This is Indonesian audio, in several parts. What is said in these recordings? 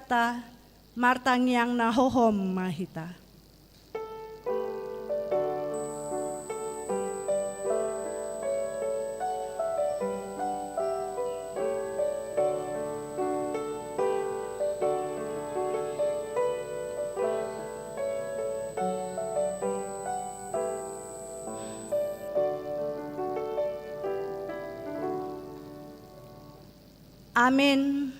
tahta, martangiang na hohom mahita. Amin.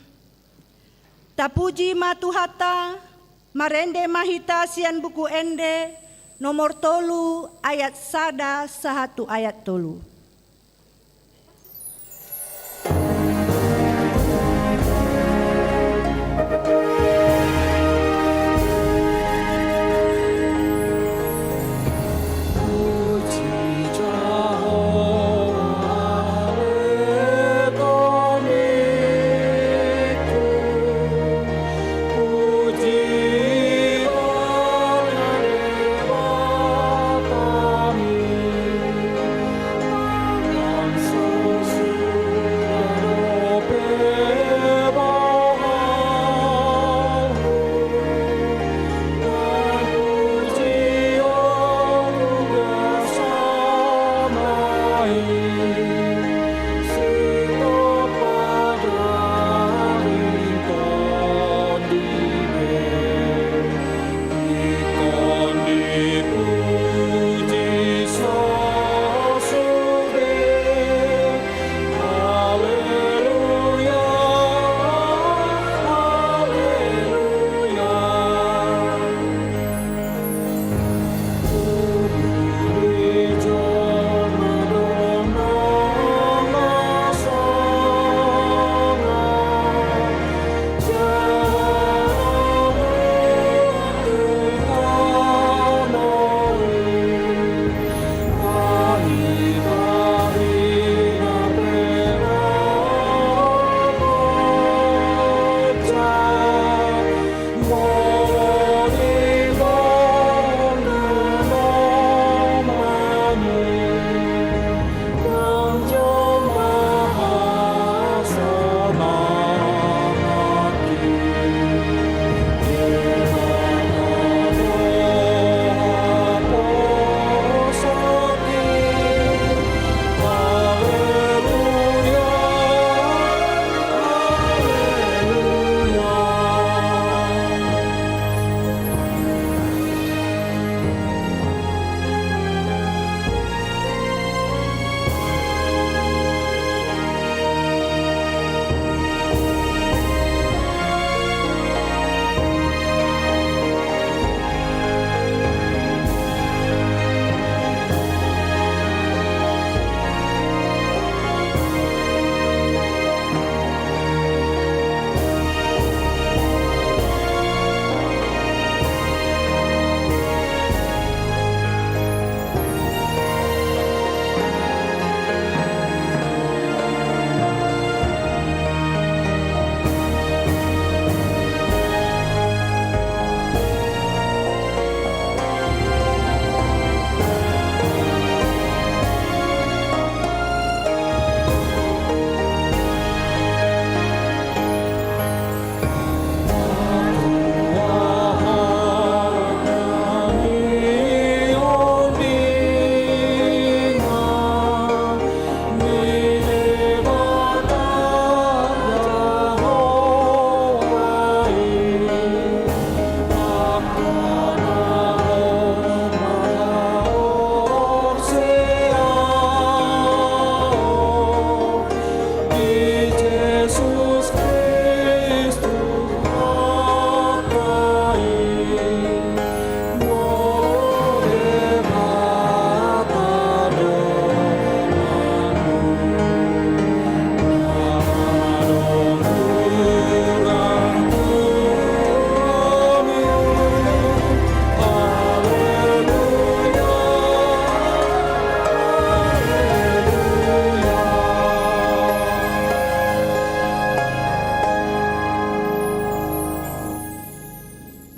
Tapuji matuhata, marende mahita sian buku ende, nomor 3 ayat 1 ayat 3.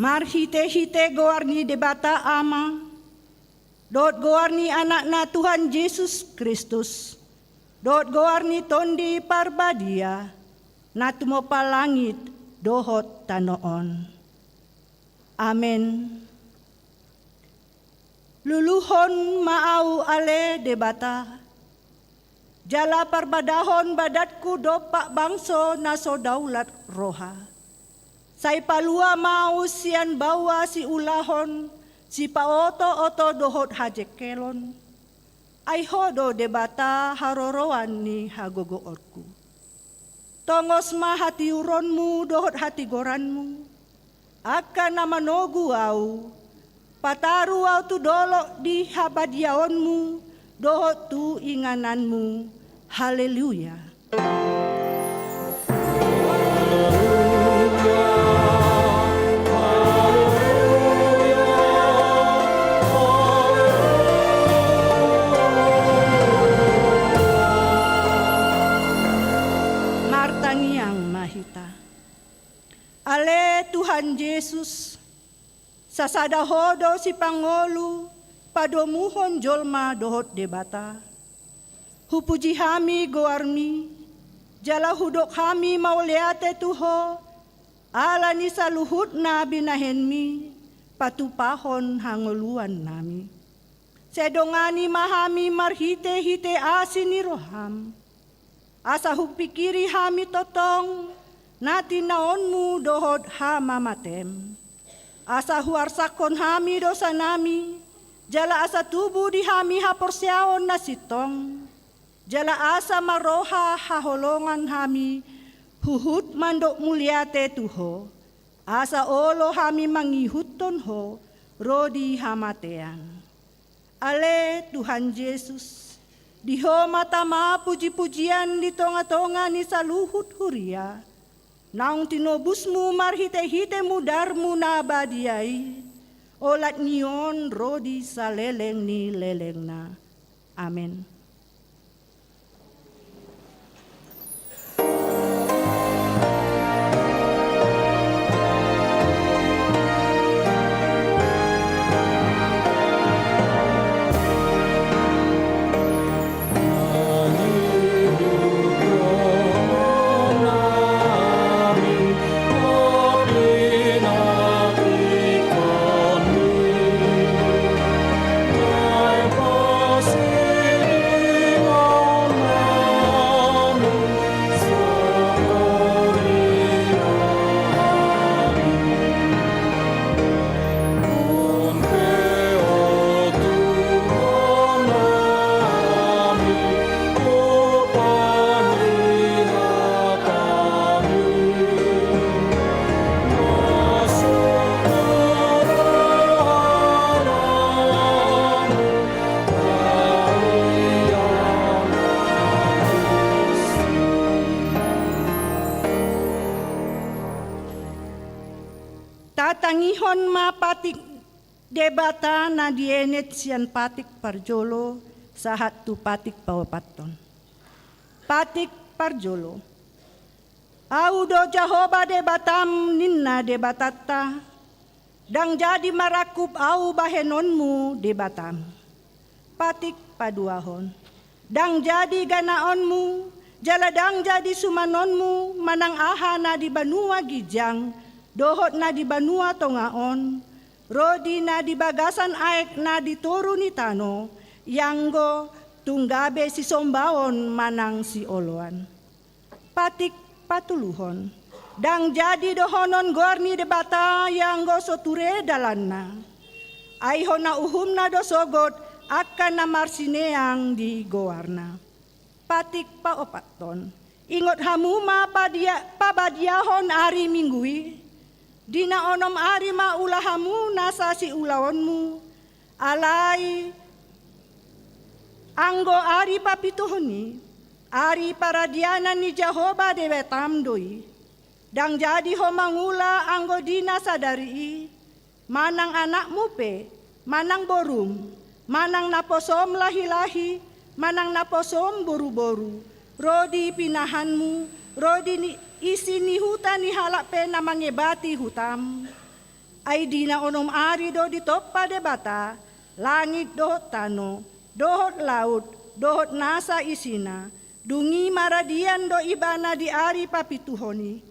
Mar hite-hite goarni debata ama, dot goarni anak na Tuhan Yesus Kristus, dot goarni tondi parbadia, na tumopa langit, dohot tanoon. Amen. Luluhon maaw ale debata, jala parbadahon badatku dopak bangso naso daulat roha. Say palua mau sian bawa si ulahon, si paoto-oto dohot hajekelon. Ay hodo debata haroroan ni hagogoorku. Tongos mahati uronmu dohot hati goranmu. Akan namanogu au, pataru au tu dolok di habadiaonmu, dohot tu ingananmu. Haleluya. Ale Tuhan Yesus, sasadahodo si Pangolu, padomuhon jolma dohot debata. Hupuji hami goarmi, jala hudok hami mauleate tuho, ala ni saluhut na binahenmi, patupahon hangoluan nami. Sedongani mahami marhite-hite asini roham, asa hupikiri hami totong, nati naonmu dohot hama matem. Asa huarsakon hami dosa nami, jala asa tubuh di hami haporsiaon nasitong. Jala asa maroha haholongan hami, huhut mandok muliate tuho. Asa olo hami mangihuton ho, rodi hamatean. Ale Tuhan Yesus, diho matama puji-pujian di tonga-tonga ni saluhut huria. Naung tinobusmu marhite-hite mudarmu nabadiai, olat nion rodi saleleng ni leleng na. Amen. Tatangihon mapatik debata na dienet sian patik parjolo sahat tu patik pawapaton. Patik parjolo. Audo Jahoba debatam ninna debatata, dang jadi marakup au bahenonmu debatam. Patik paduahon. Dang jadi ganaonmu, jaladang jadi sumanonmu, manang aha na di banua gijang, dohot na di banua tongaon, rodi na di bagasan aek na di toru ni tano, yanggo tunggabe si sombaon manang si oloan. Patik patuluhon, dang jadi dohonon gorni debata yanggo soture dalanna. Aihon na uhum na dosogot akan na marsineang di goarna. Patik paopaton, ingot hamuma pabadiahon ari minggui, dina onom ari maulahamu nasa si ulawanmu, alai anggo ari papituhoni, ari paradianan ni Jahoba debetam doi, dang jadi ho mangula anggo dina sadari, manang anakmu pe, manang borum, manang naposom lahi-lahi, manang naposom boru-boru, rodi pinahanmu, rodi ni isi ni hutan ni halak pe na mangebati hutam. Ay di na onom ari do di topa debata, langit dohot tano, dohot laut, dohot nasa isina, dungi maradian do ibana di ari papituhoni.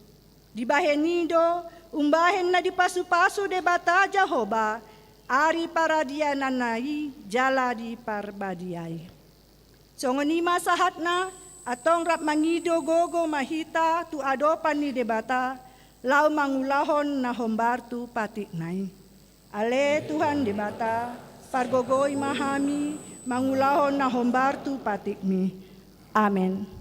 Di bahenido, umbahen na di pasu-pasu de bata Jehovah, ari paradiananai jala di parbadiai. Songonima sahatna, atong rap mangido gogo mahita tu adopan ni debata, lau mangulahon na hombartu patik nai. Ale Tuhan debata, pargogoi mahami, mangulahon na hombartu patik mi. Amen.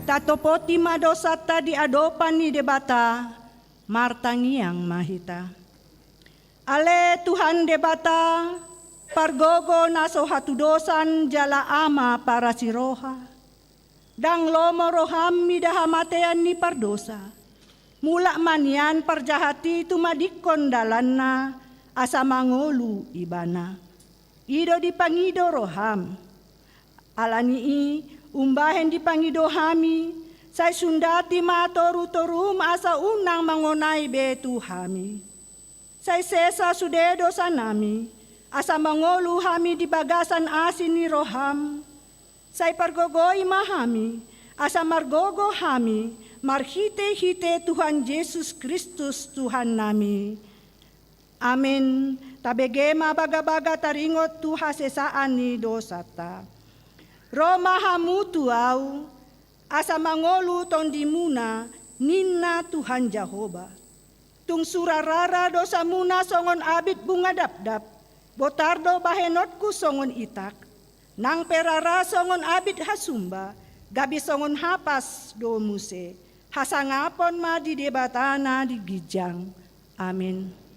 Tatopoti madosata di adopan ni debata, martangiang mahita. Ale Tuhan debata, pargogo naso hatudosan jala ama para siroha. Dang lomo roham midahamatean ni pardosa. Mula manian parjahati tumadikon dalanna, asa mangolu ibana. Ido dipangido roham. Alanii umbahen dipangido hami, say sundati matoru-torum asa unang mangonay betu hami. Say sesa sudedo sanami, asa mangolu hami di bagasan asin ni roham. Say pargogoy mahami, asa margogo hami, marhite-hite Tuhan Yesus Kristus Tuhan nami. Amin. Tabegema baga-baga taringot tu hasesaan ni dosata. Roma hamutu au, asa mangolu tondimuna, ninna Tuhan Jehovah. Tung surarara dosa muna songon abit bunga dap-dap, botardo bahenotku songon itak, nang perara songon abit hasumba, gabi songon hapas do muse, hasangapon ma di debatana di gijang. Amin.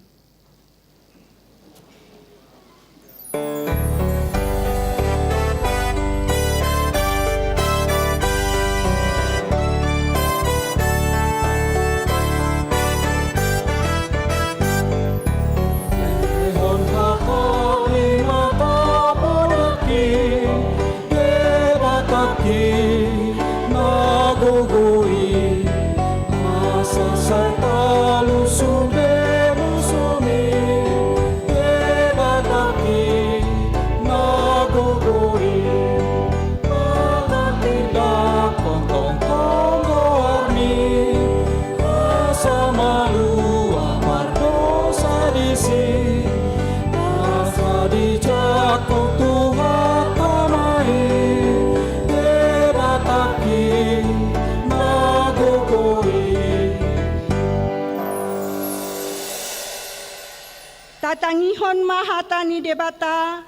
Tatangihon mahatani debata,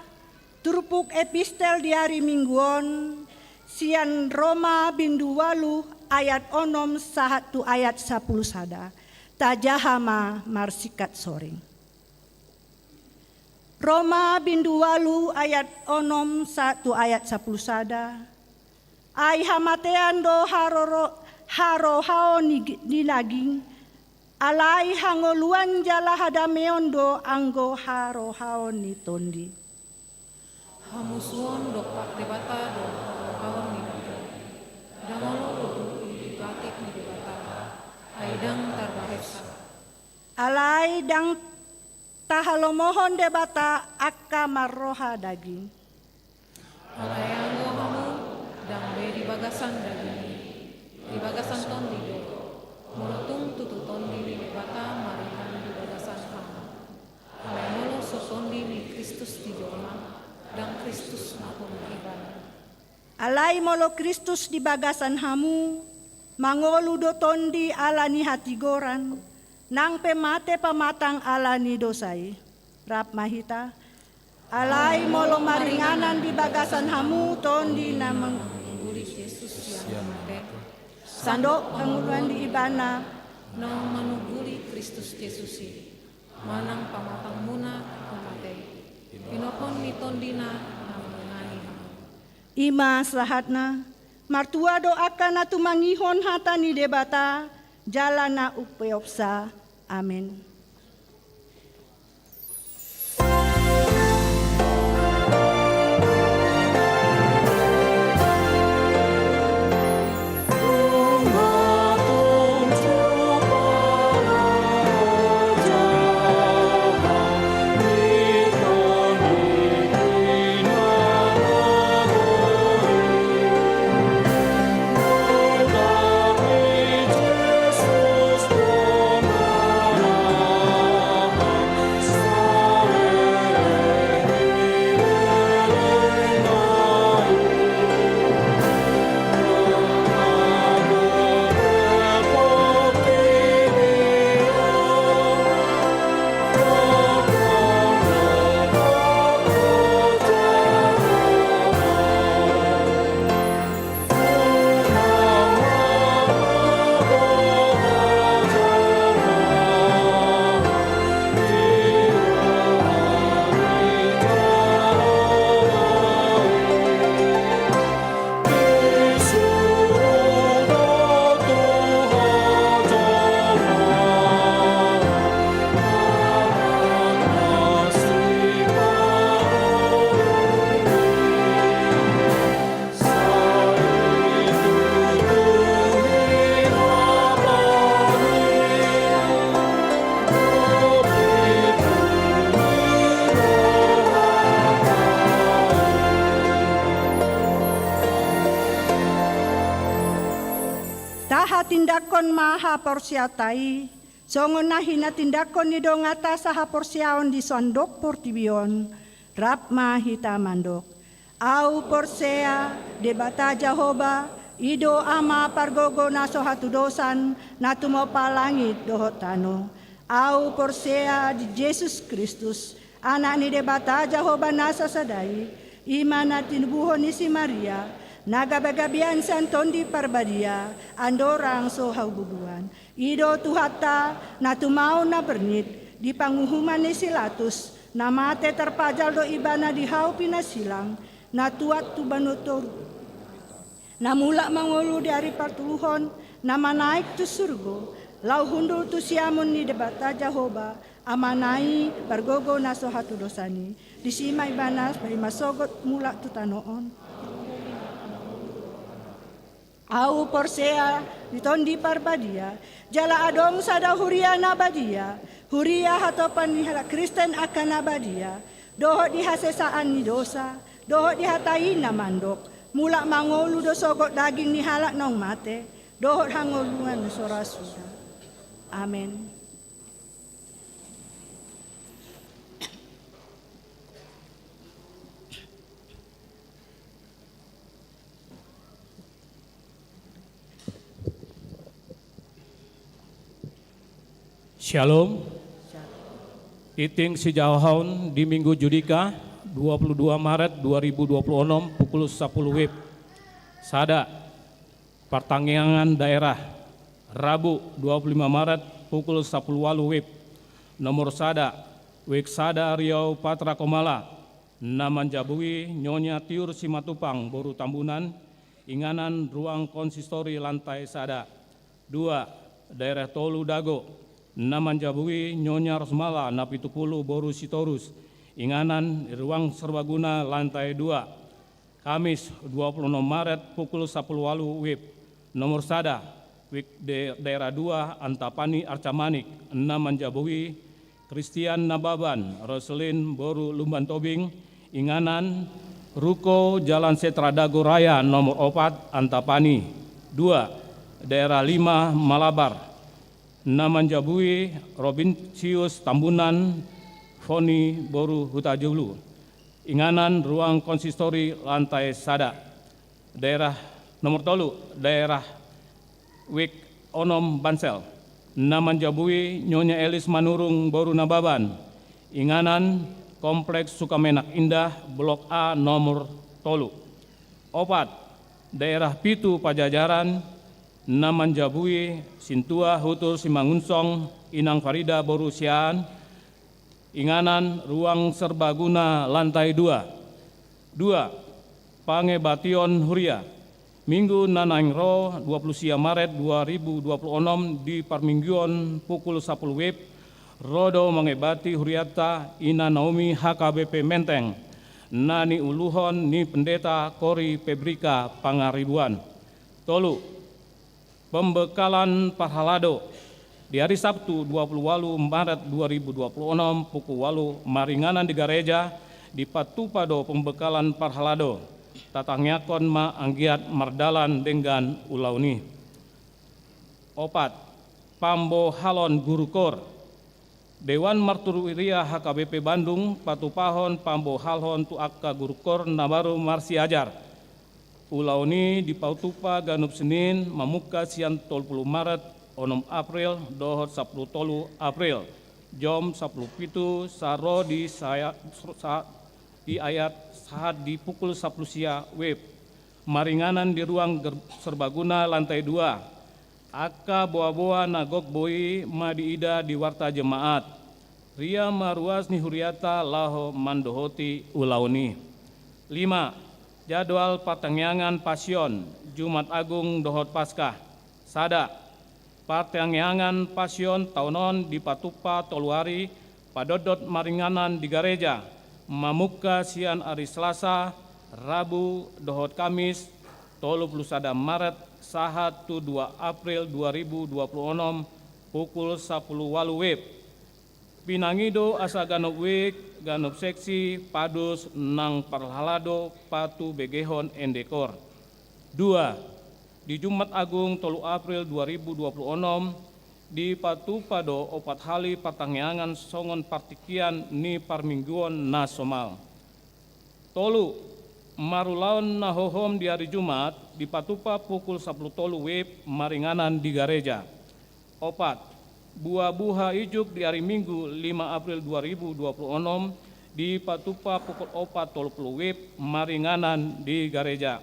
turpuk epistel di hari mingguon, sian Roma bindu 8 ayat 6 sahatu ayat 10 sada, tajahama marsikat soring. Roma bindu 8 ayat 6 satu ayat 10 sada, ai hamatean do haro hao ni laging, alai hangoluan jala hadameondo anggo haro haon ni tondi. Hamusuon dok pak debata do haon ni tondi. Dangolo kudu batik ni debata. Aidang tarbahesa. Alai dang tahalomohon debata akka marroha daging. Alai anggo hamu dang be di bagasan daging. Di bagasan tondi do. Molotung tutu tondi ni debata marihan di bagasan hamu. Alai molo so tondi ni Kristus di jolma dan Kristus napun ibana. Alai molo Kristus di bagasan hamu, mangolu do tondi alani hati goran, nang pemate pamatang alani dosai. Rap mahita, alai molo maringanan di bagasan hamu tondi namang Guli Yesus yang mate. sandok panguluan di ibana, Nang manuguli Kristus Yesusi, manang pamatang muna kumate. Pinopon ni tondina nang mengani hamu. ima slahatna, martua doakan na tumangihon hata ni debata, jalana upeopsa. Amin. Tindakon maha porsiatai, songon nahina tindakon ni dongata saha porsiaon di sondok portibion, rap mahita mandok. Au porsea debata Jahoba, ido ama pargogo na sohatu dosan, natumo palangit dohotano. Au porsea di Yesus Kristus, anak ni debata Jahoba nasa sadai, imana tinubuhon ni si Maria, nagabagabian santon di parbadia, andorang so haububuan. Ido tuhata na tumao na bernit, di panguhuman ni silatus, na mate terpajal do ibana di hau pinasilang, na tuat tu banutor. Na mula mangulu di hari partuluhon, na manaik tu surgo, lau hundul tu siamun ni debata Jehovah, amanai bargogo na so hatu dosani. Disimay banas bari masogot mula tu tanoon. Au porsea ditondi parbadia, jala adong sada huria nabadia, huria hatopan ni Kristen akan nabadia, dohot dihasesaan ni dosa, dohot dihatai na mandok, mula mangolu do sogot daging ni halak nong mate, dohot hangolungan sorasuda. Amen. Shalom. Iting si Jauhaun di Minggu Judika 22 Maret 2026 pukul 10 WIB. Sada pertanggiangan daerah Rabu 25 Maret pukul 10 walu WIB. Nomor sada Wik Sada Riau Patra Komala Naman Jabui Nyonya Tiur Simatupang Boru Tambunan Inganan Ruang Konsistori Lantai Sada. 2. Daerah Tolu Dago Naman Jabui Nyonya Rosmala Napitupulu Boru Sitorus Inganan Ruang Serbaguna Lantai 2. Kamis 26 Maret pukul 10 walu WIB. Nomor sada Wik daerah 2 Antapani Arcamanik Naman Jabui Christian Nababan Roselin Boru Lumban Tobing Inganan Ruko Jalan Setra Dago Raya nomor 4 Antapani. 2. Daerah 5 Malabar Naman Jabui Robinsius Tambunan Foni Boru Hutajulu Inganan Ruang Konsistori Lantai Sada. Daerah nomor tolu daerah Wik Onom Bansel Naman Jabui Nyonya Elis Manurung Boru Nababan Inganan Kompleks Sukamenak Indah Blok A nomor tolu. 4. Daerah Pitu Pajajaran Naman Jabui Sintua Hutur Simangunsong Inang Farida Boru Siaan Inganan Ruang Serbaguna Lantai 2. 2. Pange Bation Huria Minggu Nanaing Ro 20 Maret 2026 di Parmingguon pukul 10 WIB. Rodo Mangebati Huriata Ina Naomi HKBP Menteng Nani Uluhon Ni Pendeta Kori Pebrika Pangaribuan. Tolu. Pembekalan Parhalado di hari Sabtu 28 Maret 2026 pukul 8 maringanan di gereja di Patupado pembekalan Parhalado tatangnyakon ma anggiat mardalan dengan ulauni. 4. Pambo Halon Gurukor Dewan Marturuiria HKBP Bandung Patupahon Pambo Halon tu akka Gurukor Nabaru Marsi Ajar ulauni di Pautupa Ganup Senin Mamuka Sian 30 Maret Onom April dohot 10 tolu April jom 10 pitu saro di di ayat saat di pukul 10 sia WIB. Maringanan di ruang serbaguna lantai 2. Aka boa-boa nagok boi madiida di warta jemaat. Ria maruas ni huriata laho mandohoti ulauni. 5. Jadwal Patangyangan Pasion Jumat Agung Dohot Paskah. Sada Patangyangan Pasion Taunon di Patupa Toluari Padodot Maringanan di gereja Mamuka Sian Ari Selasa Rabu Dohot Kamis 31 Maret Sahatu 2 April 2026 pukul 10 walu WIB. Pinangido asa ganop wik, ganop seksi, padus, nang parhalado, patu begehon, endekor. 2. Di Jumat Agung 3 April 2026, di Patupado opat hali patangyangan songon partikian ni parmingguon nasional. 3. Marulaon nahohom di hari Jumat, di Patupa pukul 10 tolu WIB, maringanan di gereja. 4. Buah-buah ijuk di hari Minggu 5 April 2026 di Patupa pukul 4 tolu WIB maringanan di gereja.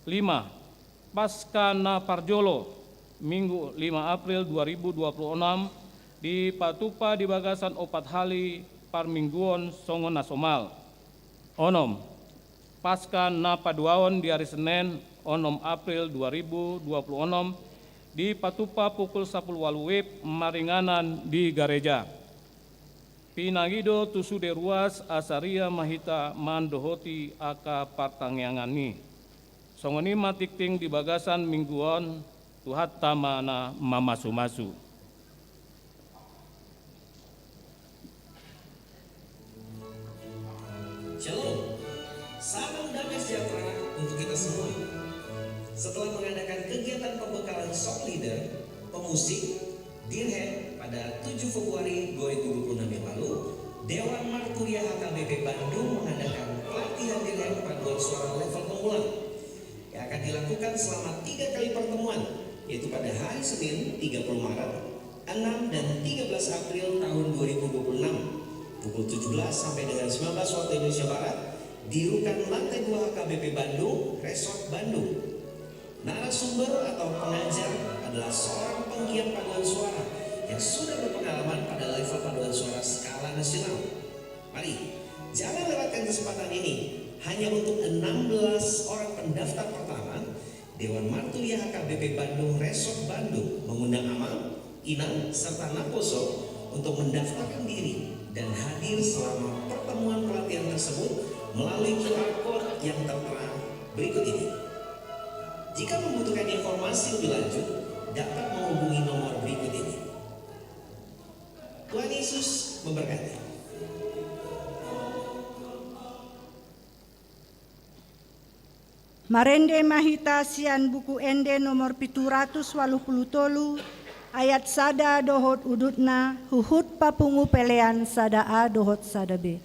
5. Pasca Naparjolo, Minggu 5 April 2026 di Patupa di Bagasan Opat Hali Parmingguon Songo Nasomal. 6. Pasca Napaduaon di hari Senin 6 April 2026 di Patupa pukul 10 WIB Maringanan di Gareja. Pinangido tusude ruas asaria mahita mandohoti aka partangangani. Songoni matikting di Bagasan mingguon tuhat tamana mamasu-masu. Shalom, salam damai sejahtera untuk kita semua. Setelah mengadakan kegiatan pembekalan song leader, pemusik, dirhem pada 7 Februari 2026 yang lalu, Dewan Marturia HKBP Bandung mengadakan pelatihan dirhem paduan suara level pemula yang akan dilakukan selama 3 kali pertemuan, yaitu pada hari Senin 30 Maret, 6 dan 13 April tahun 2026. Pukul 17 sampai dengan 19 waktu Indonesia Barat di Rukan Lantai 2 HKBP Bandung, Resort Bandung. Narasumber atau pengajar adalah seorang penggiat paduan suara yang sudah berpengalaman pada level paduan suara skala nasional. Mari, jangan lewatkan kesempatan ini. Hanya untuk 16 orang pendaftar pertama, Dewan Marturia HKBP Bandung Resort Bandung mengundang Amang, Inang, serta Naposo untuk mendaftarkan diri dan hadir selama pertemuan pelatihan tersebut melalui QR Code yang tertera berikut ini. Jika membutuhkan informasi lebih lanjut, dapat menghubungi nomor berikut ini. Tuhan Yesus memberkati. Marende mahita sian buku ende nomor 780 ayat sada dohot udutna huhut papungu pelean sada a dohot sada b.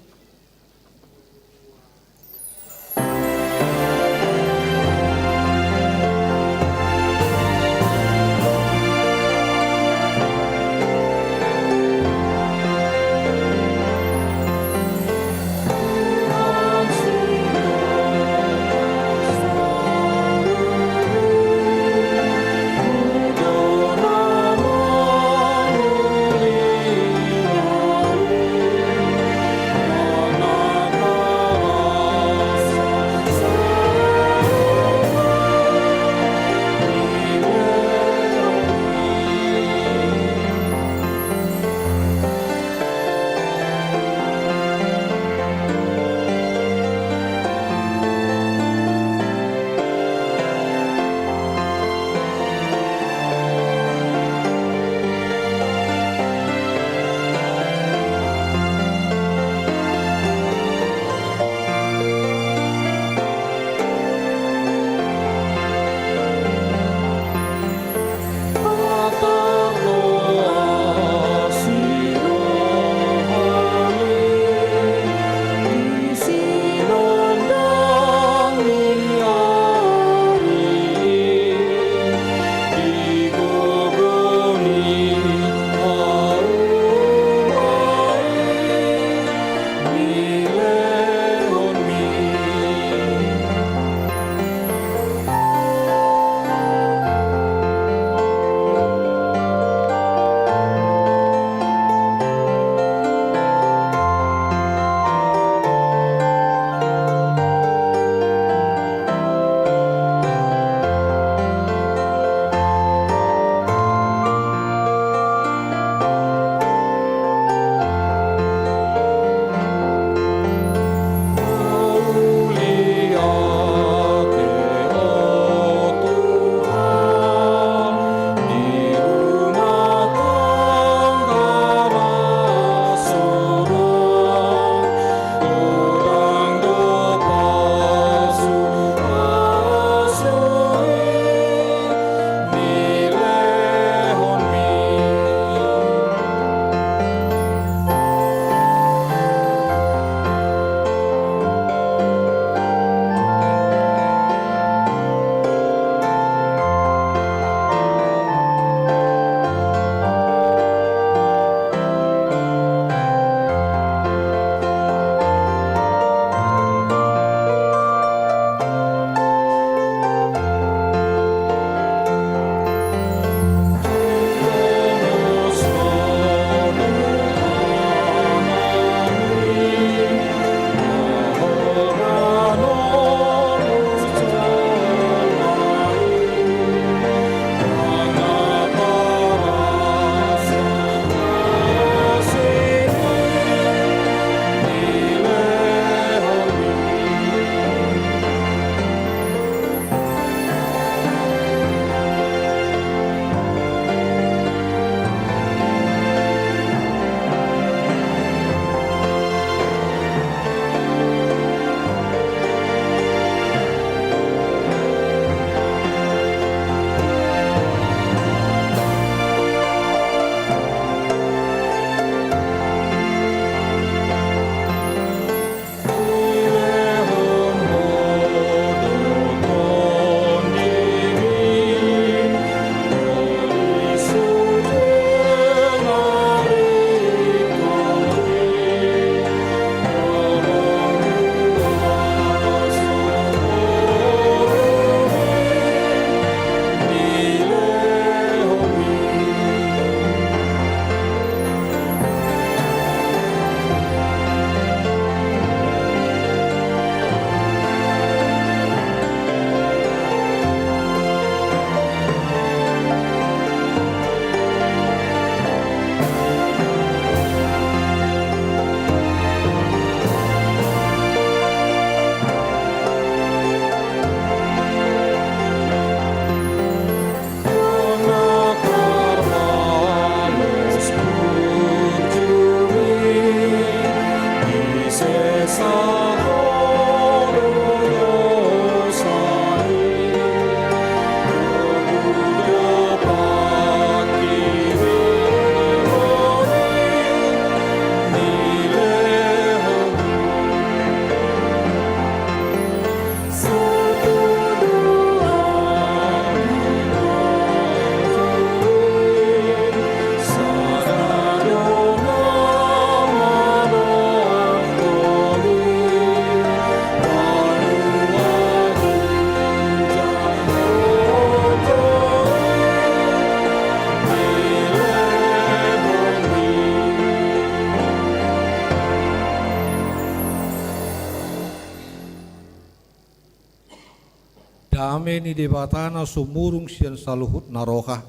dame ni debatana sumurung sian saluhut naroha.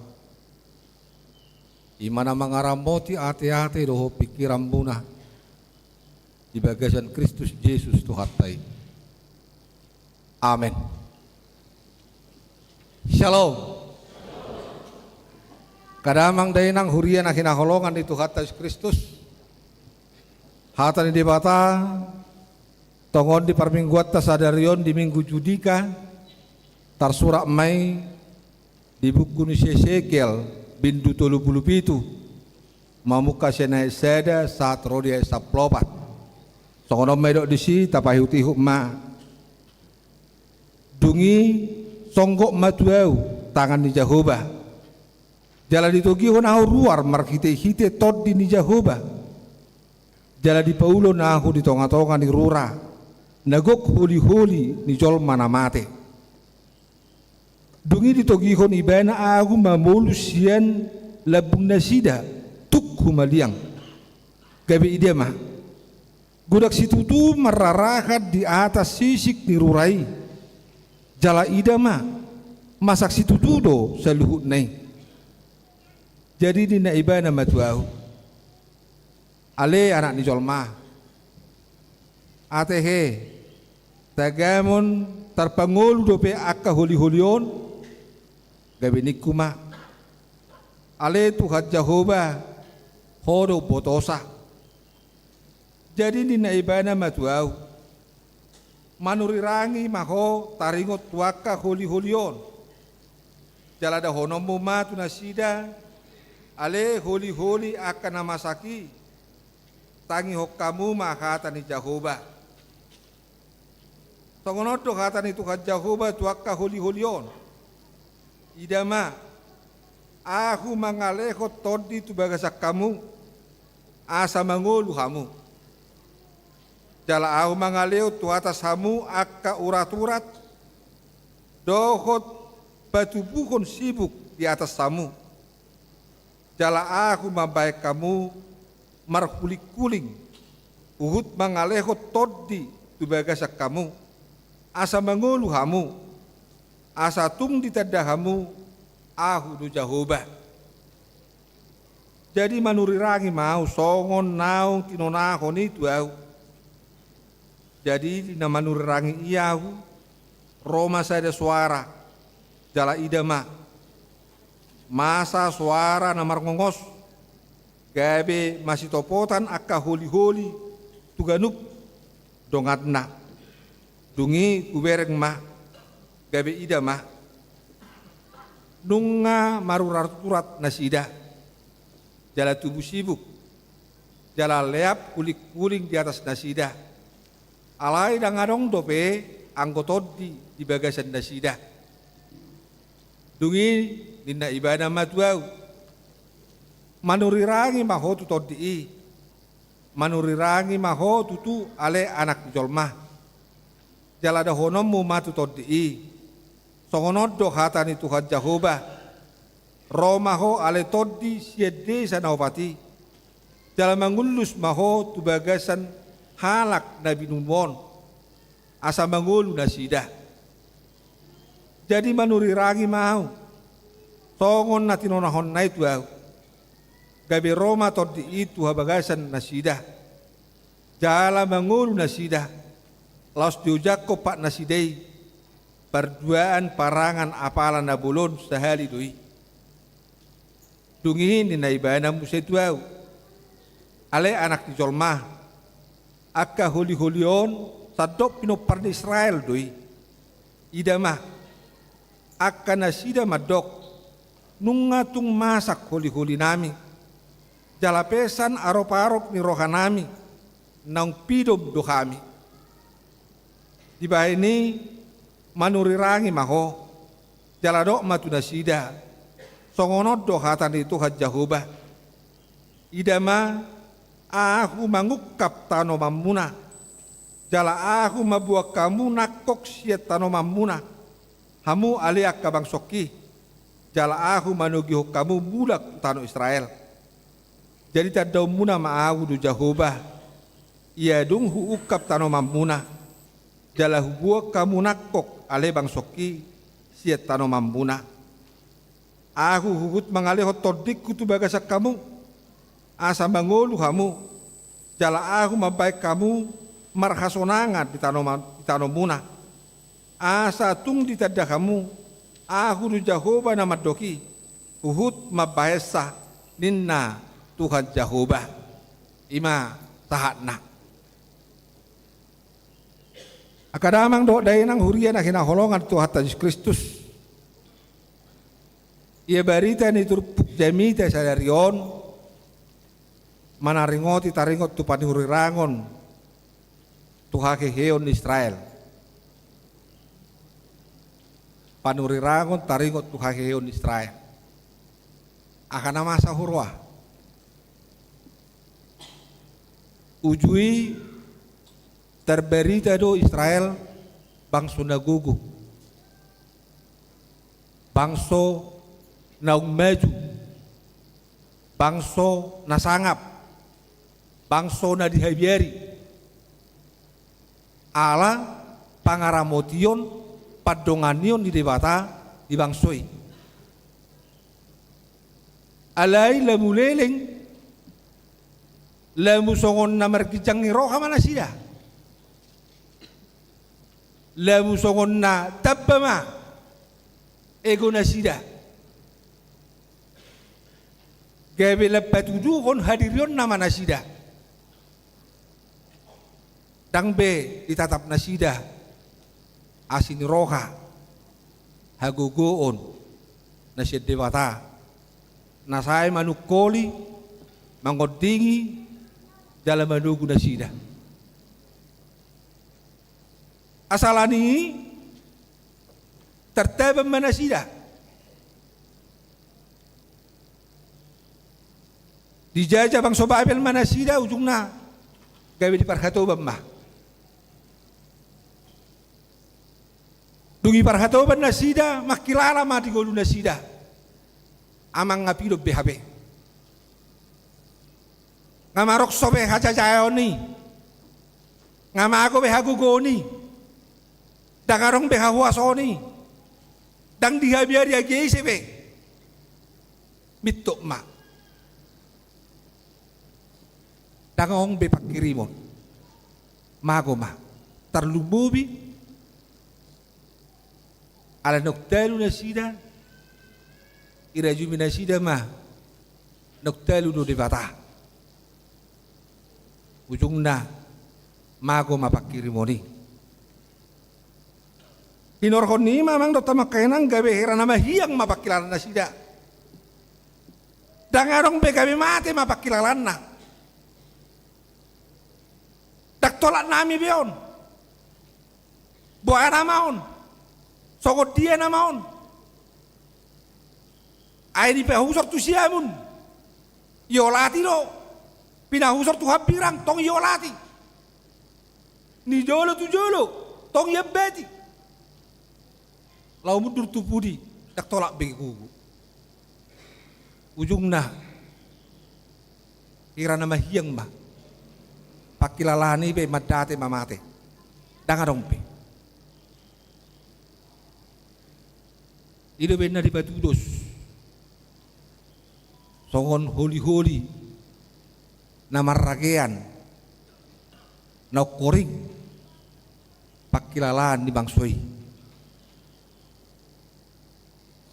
Imana mangaramoti ate-ate roho pikiran buna di bagasan Kristus Yesus Tuhatai. Amin. Shalom. Kadamang dainang hurian akinaholongan di Tuhan Yesus Kristus. Hatan di debata tongon di parmingguat tasadarion di minggu judika tarsurak mai di buku ni Sesekel bindu tolu bulu pitu mamuka senai seda saat rodia saplopat songono medok disi tapahiuti hukma dungi songgok matuau tangan di Jehovah jala ditogi hon au ruar markite hite tod di Jehovah jala di Paulo nahu di tonga-tonga ni rura nagok holi-holi ni jol mana mate dungi ditogi hon ibana aku mamulu sian labung nasida tuk humaliang gabi ide mah gudak situtu merarakat di atas sisik ni rurai jala ida mah masak situtu do saluhut nai jadi dina ibana matuau ale anak ni jolma atehe tagamon tarpangol dope akka holi-holion gabi nikuma ale Tuhan Jehovah hodo botosa jadi dina ibana matuau manurirangi maho taringot tuaka holi-holion jalada honomu matu nasida ale holi-holi akan namasaki tangi hokamu mahata ni Jehovah tongonoto hata ni Tuhan Jehovah tuaka holi-holion idama aku mangaleho todi tu bagasak kamu asa mangolu hamu jala aku mangaleo tu atas hamu akka urat-urat dohot batu buhon sibuk di atas hamu jala aku mambaik kamu markulik-kuling uhut mangaleho todi tu bagasak kamu asa mangolu hamu asa tung ditadahamu ahu du Jehovah jadi manurirangi mau songon naung tinonahon itu au jadi dina manurirangi iyahu Roma sada suara jala idama masa suara namar ngongos gabe masih topotan akka holi-holi tuganuk dongatna dungi kubereng mah gabe ida mah nunga marurat-urat nasida jala tubuh sibuk jala leap kulik-kuling di atas nasida alai dangadong dope anggotodi di bagasan nasida dungi dina ibadah matuau manurirangi maho tu todi manurirangi maho tutu ale anak jolmah jala da honomu matu todi songonodo hatani Tuhan Jehovah romaho ale todi siede sanaopati jala mangulus maho tu bagasan halak nabi numon asa mangulu nasida jadi manurirangi mau songon natinonahon naitu au gabi Roma todi itu habagasan nasida jala mangulu nasida laos diujak ko pak nasidei perduaan parangan apalan nabulon sehali doi dungihin di naibana musetuau ale anak di jolmah akka holi-holion sadok pinopar di Israel doi idamah akka nasida madok nungatung masak holi-holi nami jalapesan arop-arop ni rohanami nang pidom dohami di bahay ini manurirangi maho jaladok matunasida songonod dohatan itu Tuhan Jehovah idama aku mangukap tanomamuna jala aku mabuak kamu nakok siat tanomamuna hamu aliak kabang soki jala aku manugiho kamu bulak tano Israel jadi tadaw muna maawu do Jehovah ia dung huukap tanomamuna jala hubuak kamu nakok ale bang soki siat tanoman muna. Aku hugut mengalih todik kutu bagasak kamu. Asa mangolu kamu. Jala aku membaik kamu marhasonangan di tanoman muna. Asa tung di tada kamu. Aku du Jehovah nama doki. Uhud mabahesa ninna Tuhan Jehovah. Ima tahatna. Akadamang do dainang hurian na kinaholongan Tuhan Yesus Kristus. Ia berita ni turpuk jamita sadarion manaringoti taringot tu panihurirangon Tuhan keheon Israel. Panurirangon taringot Tuhan keheon Israel. Akan nama sahurwa. Ujui terberita do Israel bangso nagugu. Bangso naung maju, bangso nasangap, bangso na dihabiari. Ala pangaramotion padonganion di debata di bangsoi. Alai lamuleleng lamusongon na markijang roha manasida. Lamusongon na tabama ego nasida. Gawe lepat kon hadirion nama nasida. Dang be ditatap nasida. Asin roha hagugoon nasid dewata. Nasay manukoli mangodingi dalam manugu nasida. Asalani tertabam manasida. Dijajah bangsa Babel manasida ujungna gawe di parhatobam mah. Dungi parhatoban nasida makilala mati golu nasida. Amang ngapido BHP. Ngamarok sobe hacacayoni. Ngamako behagugoni. Dangarong behahuasoni. Dang dihabiari ageisebe. Mitok ma. Dangong bepakirimon. Mago ma. Tarlububi. Ala noktalu nasida. Irajumi nasida ma. Noktalu do debata. Ujungna mago mapakirimoni. Hinorkon ni mamang do tamakenang gawe hera nama hiyang mapakilalan nasida. Dangarong be gawe mate mapakilalan na. Dak tolak nami beon. Buah namaon. Sokot dia namaon. Ay di pehusor tu siamun. Yolati lo. Pinahusor tu hapirang tong yolati. Ni jolo tu jolo. Tong yebeti. Lau mundur tu pudi. Dak tolak beku. Ujungna. Kira nama hiyang mah. Pakilalani be madate mamate. Dangarong pe. Ido benar di batudos. Songon holi-holi. Namar ragean. Nau koring. Pakilalan di bangsoi.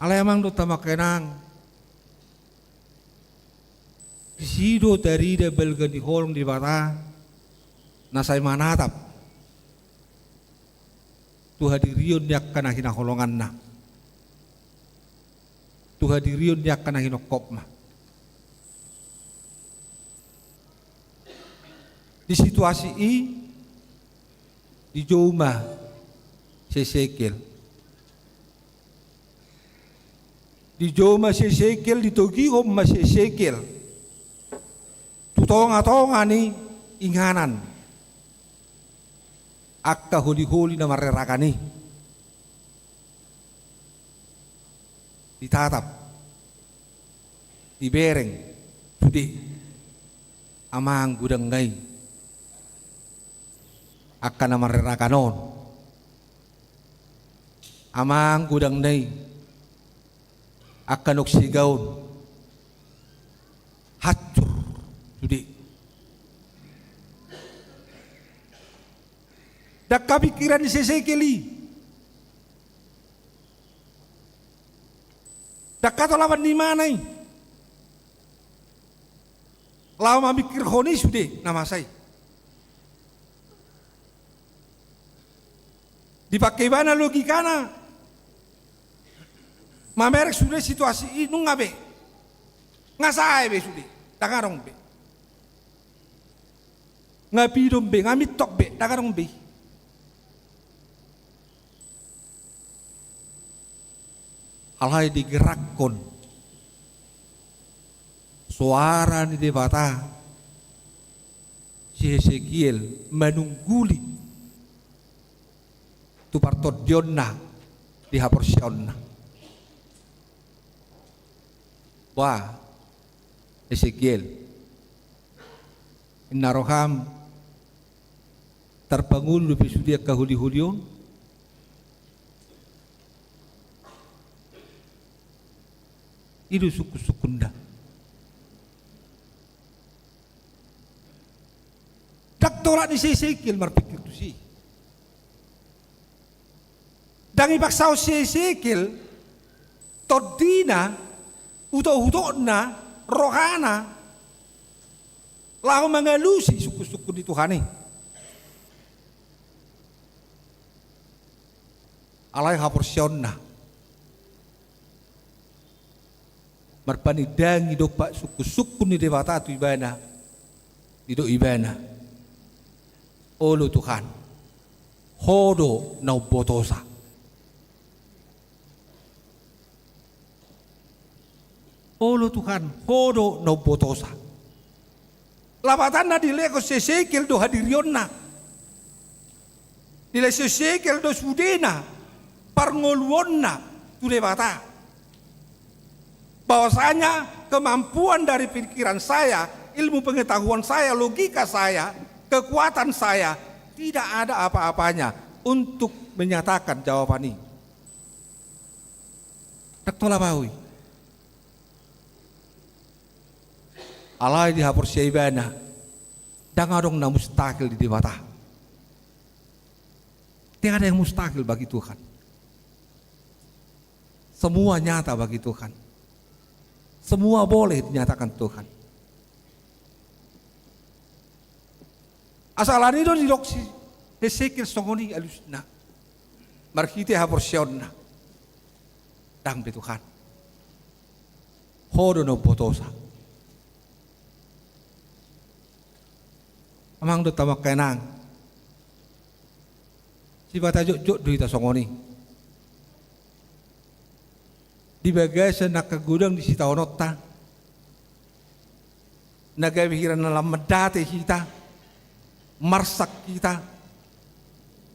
Alayamang do tamakenang. Isido dari da belga di holong di bata. Nasay manatap tu hadirion yak kana hinaholongan na tu hadirion yak kana hinokop ma di situasi di Joma sesekel di Joma sesekel di Togihom ma sesekel tutonga-tonga ni inganan akka holi-holi na marerakani ditatap dibereng tudi amang gudang ngay akka na marerakanon amang gudang nay akan oksigaon hancur sudi. Dak kapikiran ni sesekeli. Dak kato lawan di mana? Lawan mikir honi sudi nama saya. Dipakai mana logikana? Mamerek sudah situasi ini ngabe, ngasai be sudah, dakarong be, ngapidom be, ngamitok be, dakarong be. Alhay digerakkan, suara ni debata, si Hesekiel menungguli, tu partot Jonna dihaporsionna. Wah, Hesekiel, inaroham terbangun lebih sudia kahuli-hulion. Itu suku-sukunda. Dak tolak ni Hesekiel berpikir tu sih. Dan ipaksaw si Hesekiel todina uto-utona rohana lahu mengelusi suku-suku di Tuhani. Alay haporsionna marpanidang hidup pak suku-suku ni dewata tu ibana hidup ibana olo Tuhan hodo na botosa olo Tuhan hodo na botosa labatan na dile ko Hesekiel do hadirionna dile Hesekiel do sudena parngoluonna tu dewata bahwasanya kemampuan dari pikiran saya, ilmu pengetahuan saya, logika saya, kekuatan saya tidak ada apa-apanya untuk menyatakan jawaban ini. Tak tola bawi. Alai dihapur syaibana, dangadong na mustahil di dewata. Tidak ada yang mustahil bagi Tuhan. Semua nyata bagi Tuhan. Semua boleh dinyatakan Tuhan. Asalan itu di doksi Hesekiel songoni alusna. Markite haporsionna. Dang be Tuhan. Hodo no botosa. Amang do tamak kenang. Si bata jok duita songoni. Di bagasan nakagudang di sita onota nagawihiran na lamedate kita marsak kita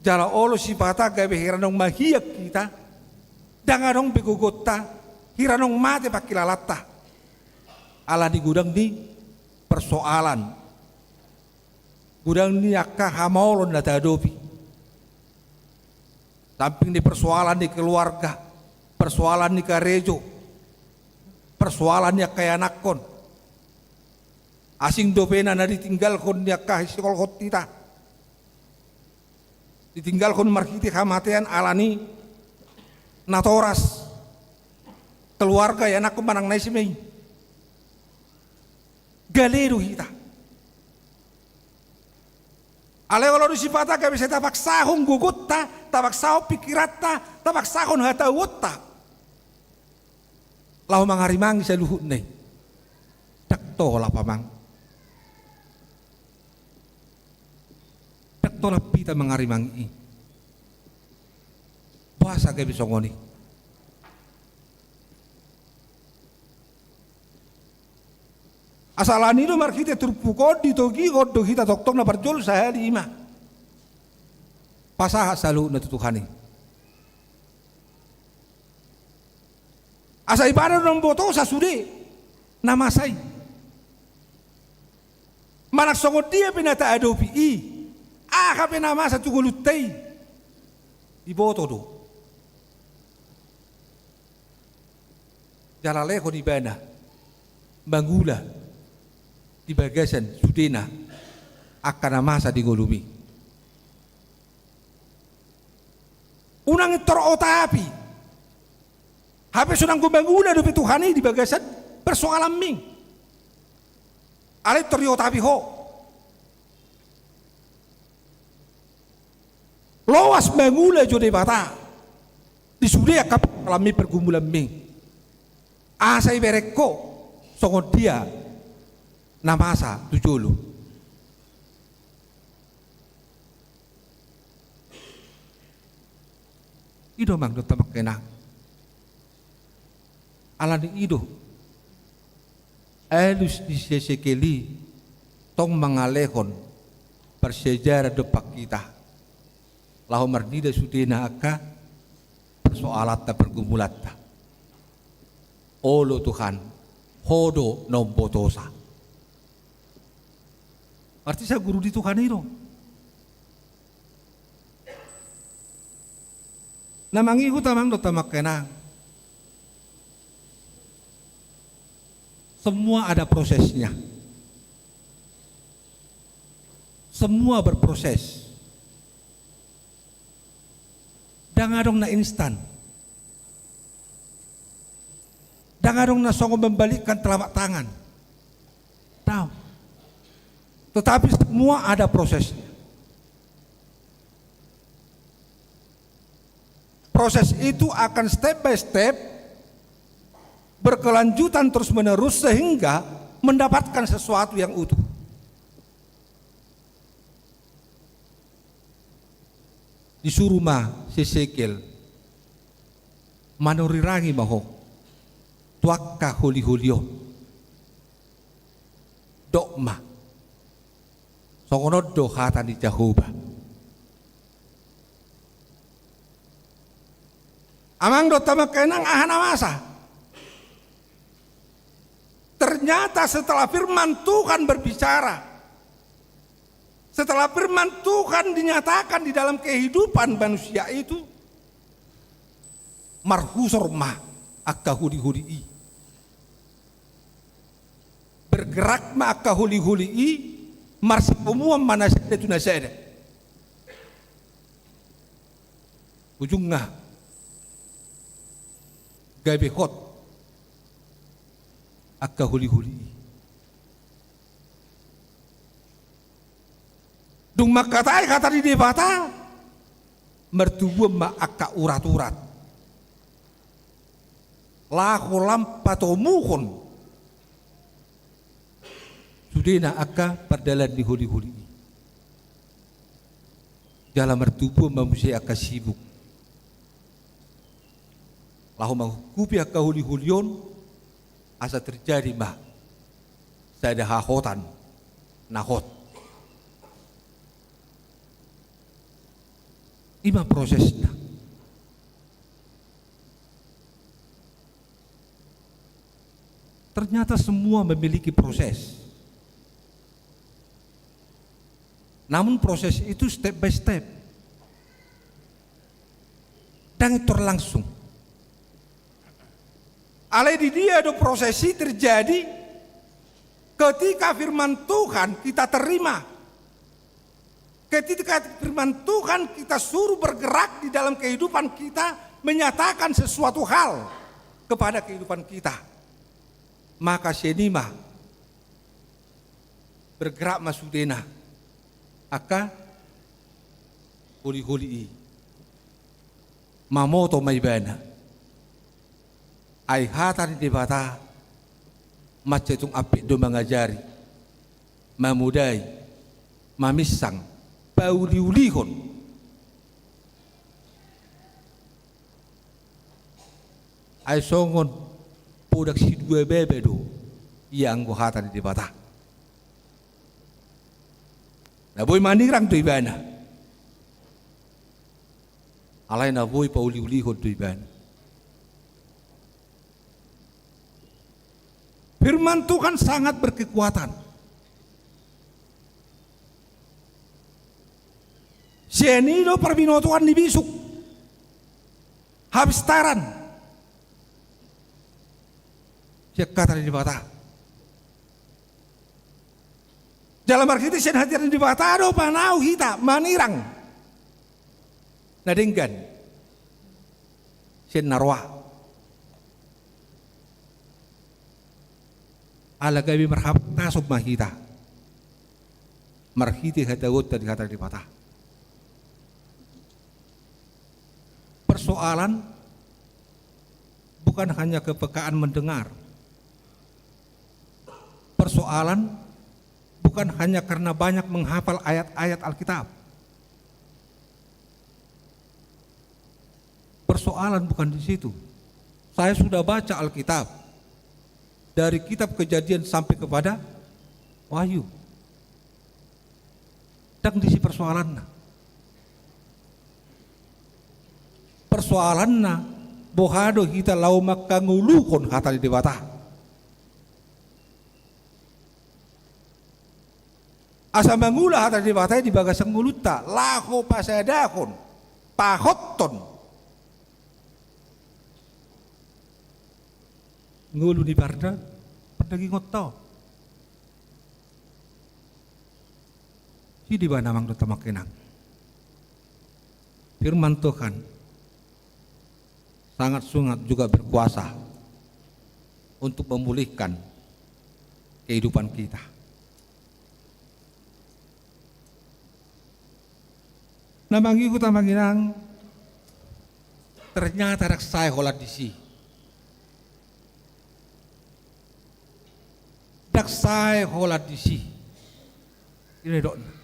jala olo si pata gawihiran ng mahiyak kita danganong bigugota hiranong mate pakilalata ala di gudang di persoalan gudang ni akka hamolon na tadopi samping di persoalan di keluarga persoalan ni karejo, persoalan ni kayanakon, asing dopena na ditinggalkon ni kahisikol tita, ditinggalkon markiti kamatian alani natoras, keluarga ya anak manang naisimei, galero hita. Ale kalau disipata kaya bisa tapak sahong gugutta, tapak sahong pikirata, tapak sahong hatawutta. Lau mangarimangi sa luhut na dakto la pamang dakto la pita mangarimangi bahasa kaya bisongoni asalan itu markite turpukod ditogi kodo kita toktong na parjol saya lima pasaha salu na tutuhani asa ibadah ng boto sa sudi namasay manak songod dia pinata adopi aka pinamasa tugulutay iboto do Jalaleho di bana, Bangula di bagasan Sudena akan masa di golumi. Unang torotapi, habis unang Bangula do Tuhani di bagasan persoalan ming. Ale toriotapi ho. Loas Bangula jode bata di Sudea kap alami pergumulan ming. Asai bereko songon dia namasa tujulu. Ido mang do tamak kenang. Alani ido. Elus di sesekeli tong mangalehon persejarah depak kita. Lahu mardida sudena aka persoalata pergumulata. Olo Tuhan, hodo nombotosa. Arti saya guru di Tuhan itu. Namangi tamang do tamak kenang. Semua ada prosesnya. Semua berproses. Dangadong na instan. Dangadong na songo membalikkan telapak tangan. Tahu. Tetapi semua ada prosesnya. Proses itu akan step by step berkelanjutan terus menerus sehingga mendapatkan sesuatu yang utuh. Disuruh mah sesekil manurirangi maho tuakka holi-holio dokma songono do hata di Jehovah. Amang do tamak kenang ahana masa. Ternyata setelah firman Tuhan berbicara, setelah firman Tuhan dinyatakan di dalam kehidupan manusia itu, marhusor ma akka huli-hulii, bergerak ma akka huli-hulii, marsi umuam mana sada tu nasada. Ujungnya gabe hot akka huli-huli. Dung makatai kata di debata mertubuh ma akka urat-urat. Lahu lampato muhon sudena akka perdalan di huli-huli. Dalam mertubuh manusia akka sibuk. Lahu menghukupi akka huli-hulion asa terjadi mah saya ada hahotan nahot. Ima prosesnya. Ternyata semua memiliki proses. Namun proses itu step by step. Dan terlangsung. Ale di dia do prosesi terjadi ketika firman Tuhan kita terima. Ketika firman Tuhan kita suruh bergerak di dalam kehidupan kita, menyatakan sesuatu hal kepada kehidupan kita. Maka senima bergerak masudena aka huli-huli mamoto maibana ai hatan di bata macetung api do mengajari mamudai mamisang pauliulihon ai songon pudak si dua bebe do yang go hatan di bata na boy mandirang do ibana alai na boy pauliulihon do ibana. Firman Tuhan sangat berkekuatan. Sienido perbinotuan dibisuk. Habis taran. kata di bata. Dalam arti sen hatiran di bata do panau hita manirang. Nadenggan. Sen narwa. Ala gabi marhab tasub mahita. Marhiti hatagot dan kata di bata. Persoalan bukan hanya kepekaan mendengar. Persoalan bukan hanya karena banyak menghafal ayat-ayat Alkitab. Persoalan bukan di situ. Saya sudah baca Alkitab dari kitab Kejadian sampai kepada Wahyu. Dan di sini persoalannya bohado kita lau makangulukon kata di dewata. Asa mangula hata di dewata di bagasang muluta laho pasadakon pahotton ngulu di parda perdagi ngoto. Di mana mang dota makinang. Firman Tuhan sangat juga berkuasa untuk memulihkan kehidupan kita. Namangi kuta manginang ternyata raksai holat disi. Daksai holat disi. Ini dok.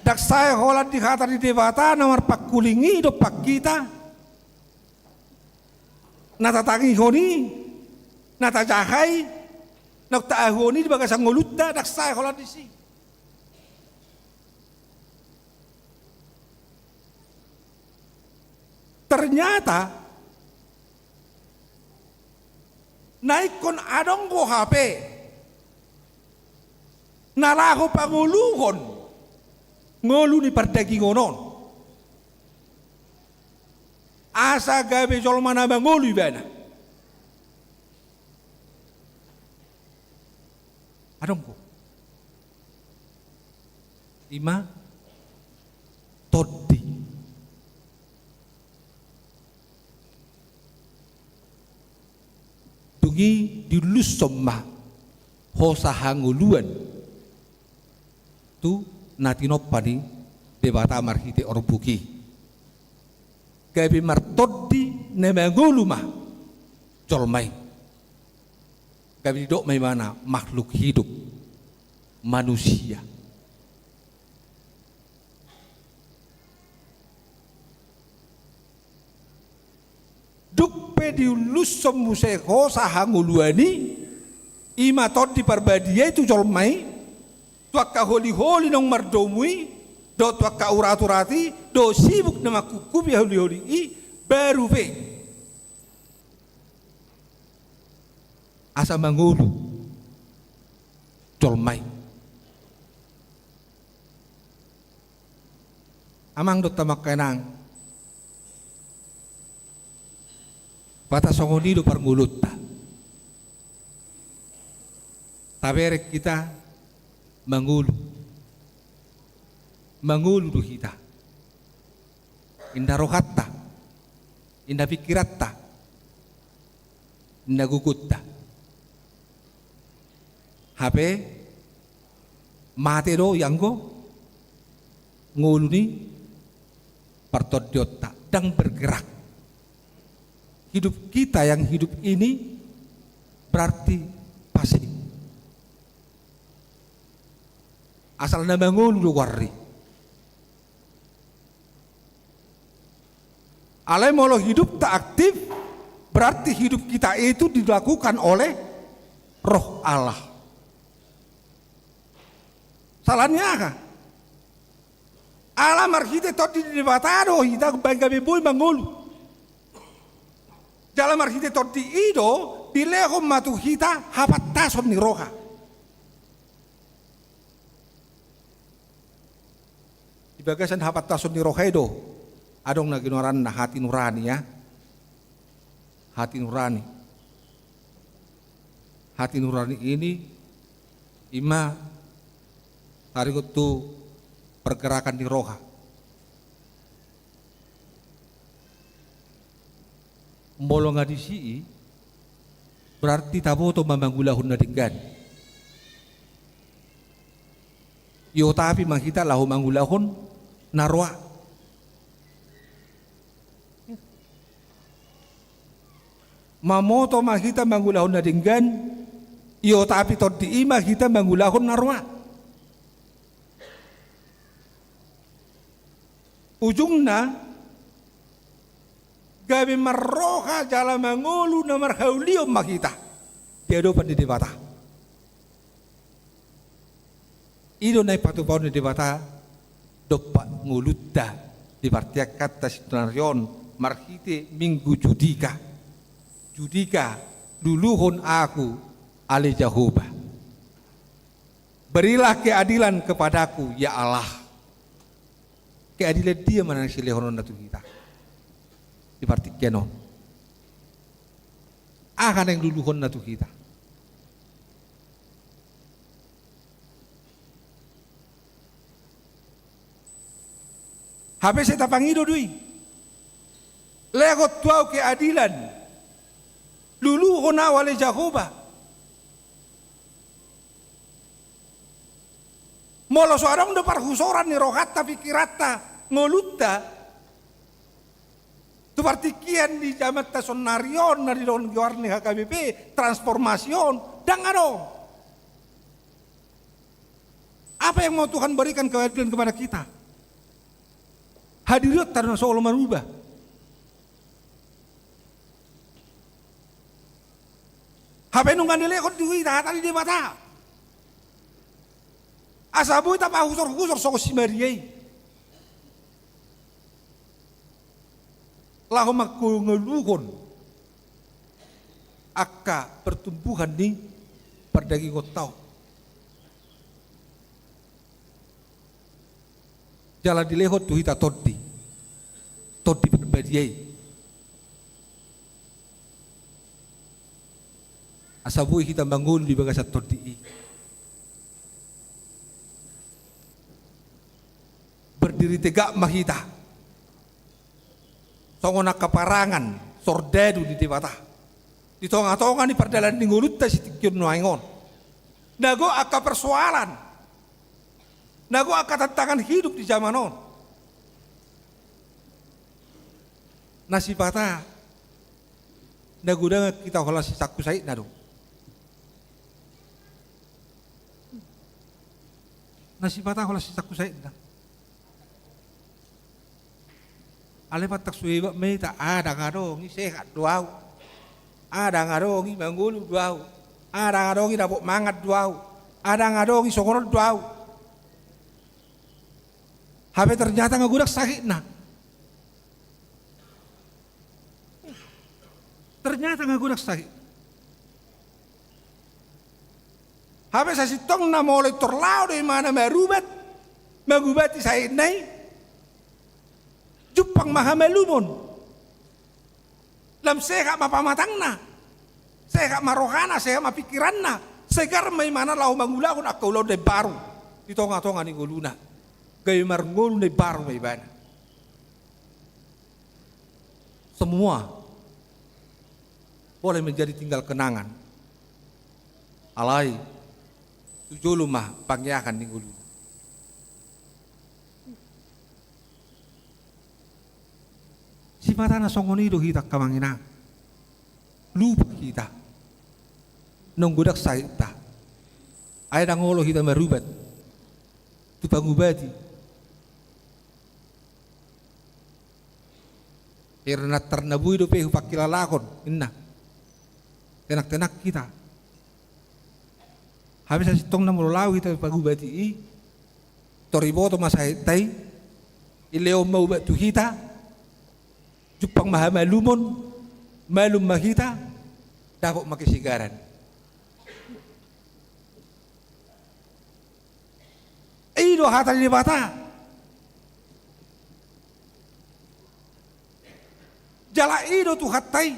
Daksai holat di kata di dewata nomor pak kulingi do pak kita. Nata tangi honi, nata jahai, nata ahoni di bagasang ngulutta daksai holat di si. Ternyata naikon adong go HP, nalaho panguluhon, ngulu ni pardagi ngonon. Asa gabe jolmana bangulu bana. Adong ko. 5 todi. Dungi dilus somma hosa hanguluan tu natinopani debata marhite orbuki gabi martodi nemanguluma jolmai gabi dok mai mana makhluk hidup manusia. Dukpe diulus semuseko sahanguluani ima tot di parbadia itu jolmai tuaka holi-holi nong mardomui do tuaka uraturati do sibuk nama kukup ya holi-holi i baru pe asa mangulu jolmai amang do tamak kenang bata songoni do parngulut ta. Taberek kita mangulu do kita. Indah rohatta, indah pikiratta, indah gugutta. HP mate do yanggo ngulu ni partodiotta dan bergerak. Hidup kita yang hidup ini berarti pasif. Asal nama ngulu warri. Alai molo hidup tak aktif berarti hidup kita itu dilakukan oleh roh Allah. Salahnya apa? Allah marhite todi di batado hita bagabe boy mangulu. Dalam arti todi ido dileho matu hita hapat tason ni roha. Di bagasan hapat tason ni roha ido adong naginoran na hati nurani ya. Hati nurani. hati nurani ini ima tarikut tu pergerakan di roha. Molo ngadisi berarti taboto mamangulahun na dinggan. Yo tapi makita lahu mangulahun narwa. Mamoto makita mangulahun na dinggan. Yo tapi todi ima kita mangulahun narwa. Ujungna gabi marroha jala mangulu na marhaulium makita dia dopan di dewata ido nai patupau di dewata dopak ngulutta di partiak kata sinarion marhite minggu judika duluhun aku ali Jehovah, berilah keadilan kepadaku ya Allah. Keadilan dia mana si lehonon natu kita di partik kenon akan yang duluhon natu kita habis saya tapangido dui legot tuau keadilan duluhon awale Jehovah molo seorang udah parhusoran ni rohata pikirata ngolutta tu partikian di jamat tasonarion na di daun giwarni HKBP transformasion dan ano apa yang mau Tuhan berikan keadilan kepada kita hadirat taruna soal merubah HP nungan dilekot di tadi di mata asabu ita pa husor soko si Mariai lahu makungeluhon akka pertumbuhan ni perdaging kotau jalan dilehot tu hita todi berbadiai asabu kita bangun di bagasat todi berdiri tegak mahita tongona kaparangan sordedu di dewata di tonga-tonga ni perdalan ni ngurutta si tikyun nuangon nago akka persoalan nago akka tantangan hidup di zamanon nasibata nagudang kita hola si saku said nado nasibata hola si saku said na alepat tak suweba meta ada ngadongi sehat duau ada ngadongi mangulu duau ada ngadongi dapok mangat duau ada ngadongi sokoron duau habe ternyata ngagudak sakit nah ternyata ngagudak sakit habe sasitong na mulai terlau dari mana marubat magubati sakit nai Jupang mahamelumon lam sehat mapamatang na sehat marohana sehat mapikiran na segar may mana lau mangulahon akau lau de baru di tonga-tonga ni nguluna gaya marngulu de baru may bana semua boleh menjadi tinggal kenangan alai tujulumah pangyakan ni nguluna si mata na songonido kita kamangina lupa kita nunggudak saita ay dangolo kita merubat tu pangubati irna ternabu do pehu pakilalakon inna tenak-tenak kita habis asitong na mulaw kita pangubati i toriboto masaitai ileo maubat tu kita Jupang maha malumon malum mahita dapat makisigaran ido hata di bata jala ido tu hatai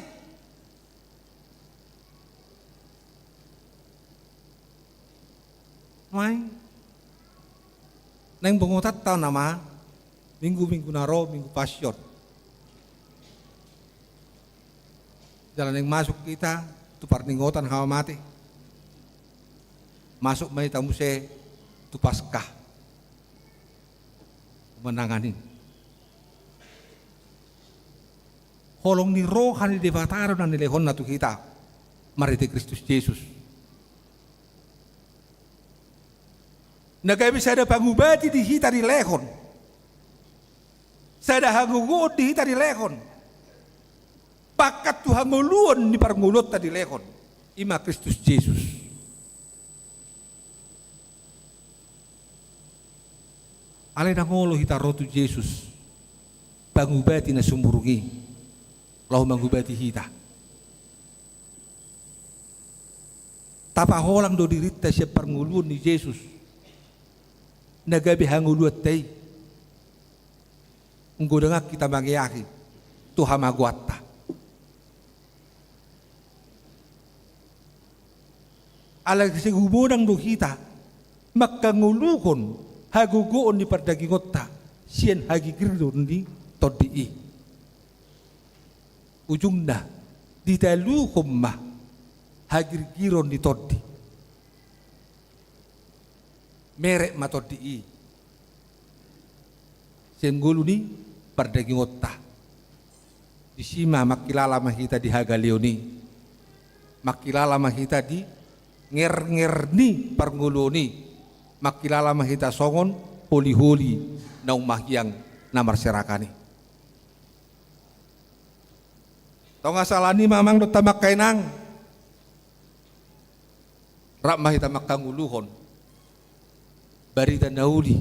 Mai. Neng bengotat tahu nama minggu naro minggu passion. Jalan yang masuk kita tu parningotan hawa mati. Masuk mai tamu se tu paskah. Menanganin. Holong ni rohani devataro na nilehon na tu kita. Marite Kristus Yesus. Nagai bisa ada pangubati di hita di lehon. Sada hangugot di hita di lehon. Pakat tu hanguluan di parngulot tadi lehon. Ima Kristus Yesus. Ale nangolo hita rotu Yesus. Pangubati na sumurungi. Lau mangubati hita. Tapa holang do dirita siya parnguluan ni Yesus. Nagabi hanguluat tay. Nggodangak kita mangyaki. Tuha magwata. Alag sigubodang do kita. Makangulukon. Hagugoon ni pardagingotta. Siyan hagigridon ni todii. Ujung na. Ditalukom ma. Hagirgiron ni todi. Merek matodi. Senggulu ni pardaging otta. Di sima makilala mahita di hagalioni. Makilala mahita di nger ni parngulu ni. Makilala mahita songon holi-holi na umahyang namar serakani. Tau nga salani mamang do tamak kainang. Rak mahita makanguluhon. Barita nauli.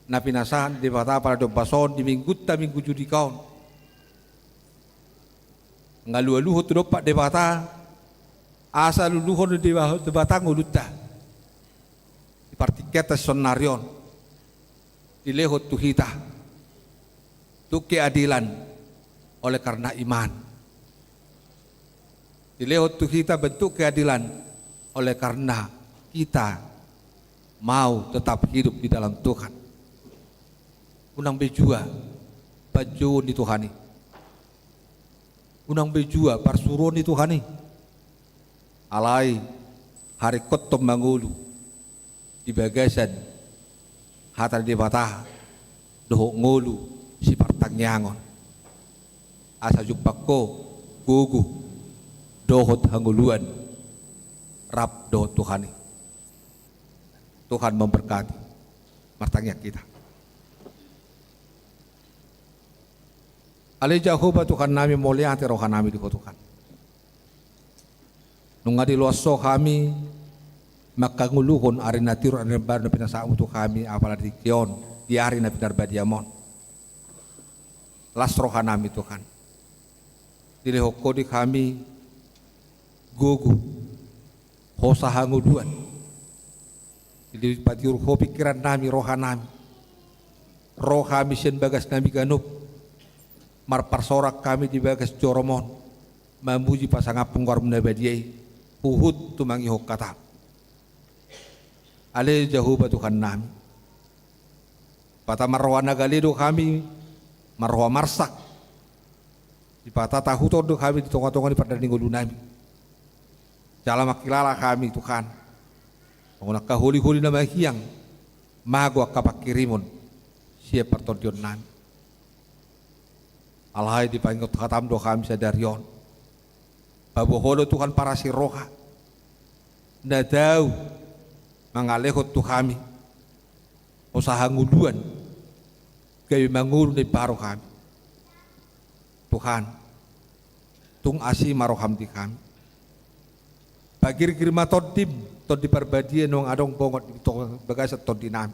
Na pinasahan di bata para do pason di minggut ta minggu judi kaon. Ngalu-aluhot do pak di bata. Asa luluhon di bata ngulutta. Di partiketa sonarion. Dilehot tuhita. Tu keadilan oleh karena iman. Dilehot tuhita bentuk keadilan oleh karena kita mau tetap hidup di dalam Tuhan. Unang bejua pajuon di Tuhani. Unang bejua parsuron di Tuhani. Alai hari kotom mangulu di bagasan hatar di batah dohok ngulu si partangyangon. Asa jupako gugu dohot hanguluan rap dohot Tuhani. Tuhan memberkati martangnya kita. Ale Jehovah Tuhan nami mulia ati rohan nami di Tuhan. Nunga di loso kami makanguluhon ari natiro ari bar na pinasaan to kami apalagi kion di ari na pinarbadiamon. Las rohan nami Tuhan. Dilehoko di kami gugu hosa hanguluan. Jadi patiur ho pikiran nami rohan nami. Roh kami sen bagas nami ganup. Marparsorak kami di bagas joromon. Mamuji pasangapung warum nabadiai. Uhud tumangi hok kata. Ale Jehovah Tuhan nami. Pata marwa nagalido kami. Marwa marsak. Di pata tahuton do kami di tonga-tonga di pardandinggulu nami. Jala makilala kami Tuhan. Mengunak kahuli-huli na mahiyang magwa kapakirimon siya partondion nami. Alhay di pangingot katam do kami sa darion. Babuholo Tuhan para si roha. Na daw mangalehot to kami. Usaha nguluan. Kayo mangulu ni paro kami. Tuhan. Tung asi maroham di kami. Pagir-gir matodim. Tod di parbadian nung adong bongot di bagasat tod di nami.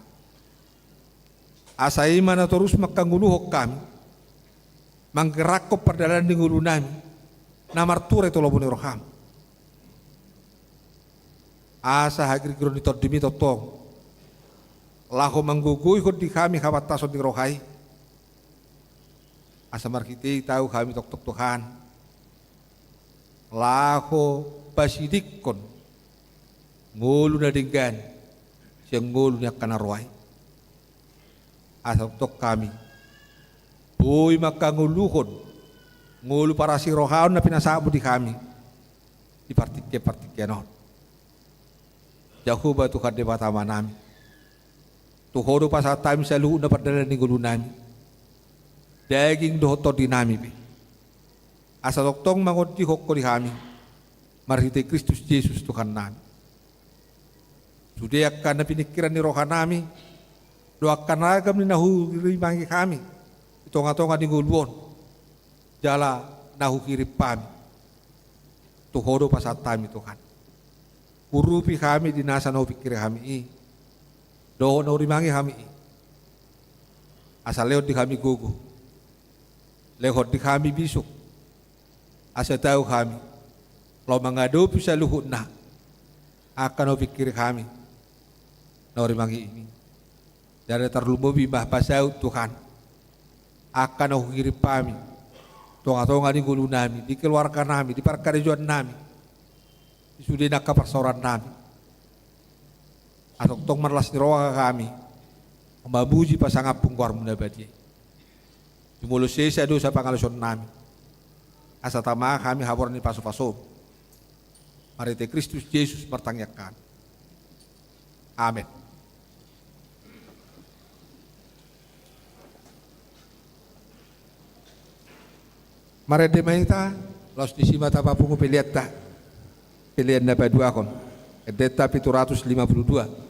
Asai mana terus makanguluhok kami. Manggerakop perdalan di ngulu nami. Namar ture tolo buni roham. Asa hagir giro di tod dimi totong. Laho mangguguy kod di kami kabatason di rohai. Asa markiti tahu kami tok Tuhan. Laho pasidikon. Ngulu na dinggan Sengol niya kanaruay. Asok tok kami. Boy makanguluhod. Ngulu para si rohaon na pinasabo di kami. Di partike non. Jauh ba Tuhan di batama namin. Tuhodo pa sa time sa luho na padala ni gulo namin. Daging dohoto di namin. Asa doktong mangot di hokko di kami. Marhite Kristus Yesus Tuhan namin. Sudah akan na pinikiran ni roha namin. Doakan agam ni nahuhirimangi kami. Itonga-tonga ni gulwon. Jala nahuhirip kami. Tuhodo pa sa time Tuhan. Urupi kami di nasa naupikir kami. Doon naurimangi kami. Asa lewat di kami gugu. Lewat di kami bisuk. Asa tahu kami. Kalau mengadopi sa luhut na. Akan naupikir kami. Naurimangi ini. Dari terlumobi bahpasaut Tuhan. Akan naukirip kami. Tonga-tonga di gulu nami. Dikeluarkan nami. Di parkarijuan nami. Sudah nak persoalan nami. Atau tong marlas ni roa kami. Mabuji pasangapung kuar munabadi. Jumulu sesa dosa pangaluson nami. Asa tama kami hapor ni paso-paso. Marite Kristus Yesus bertangyakan. Amin. Marede maita los di sima tapapungu pilieta. Pilihan dapat dua kon. Edeta 752. Kami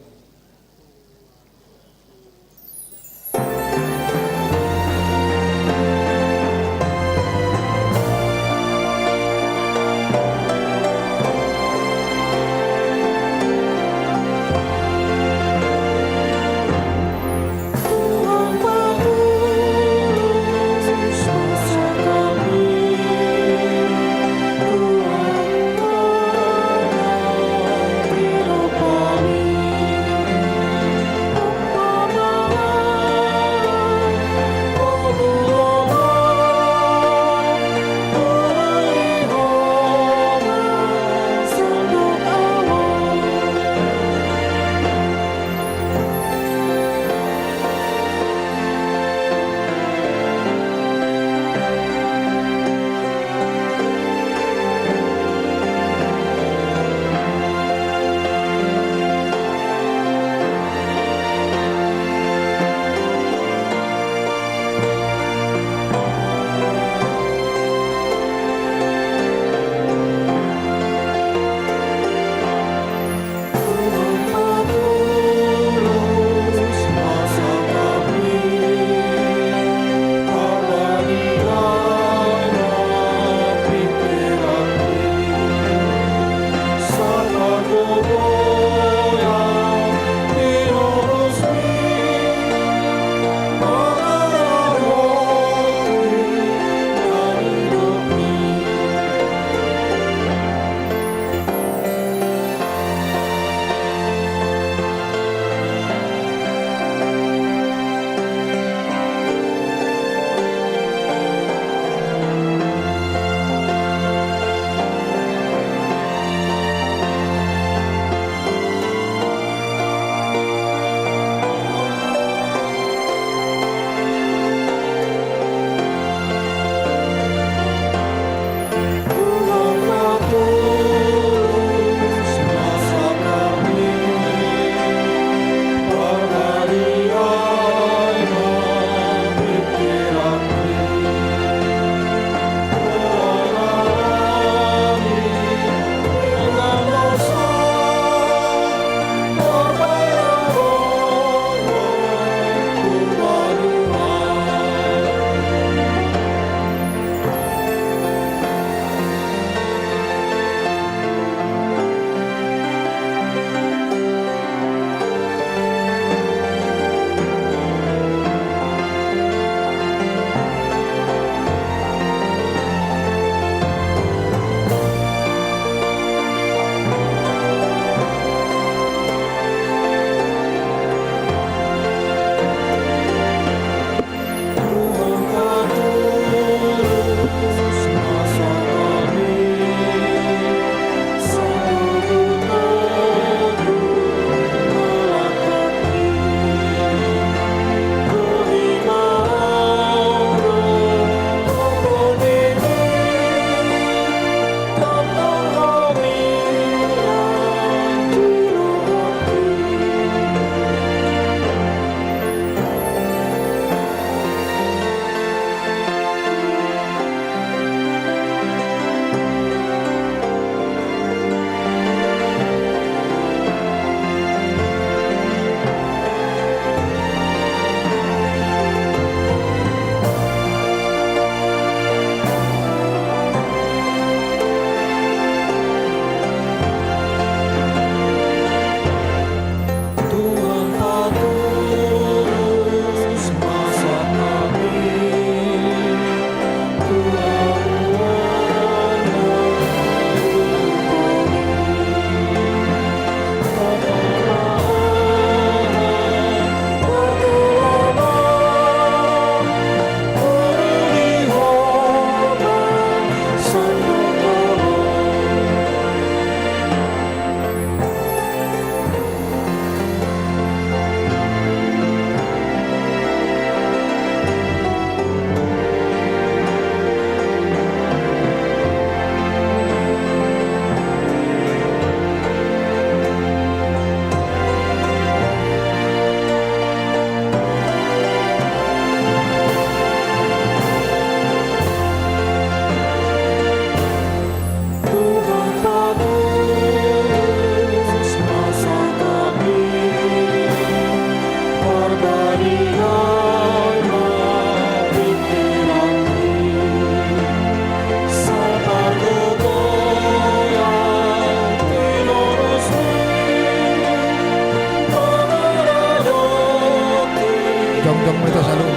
dong itu selalu.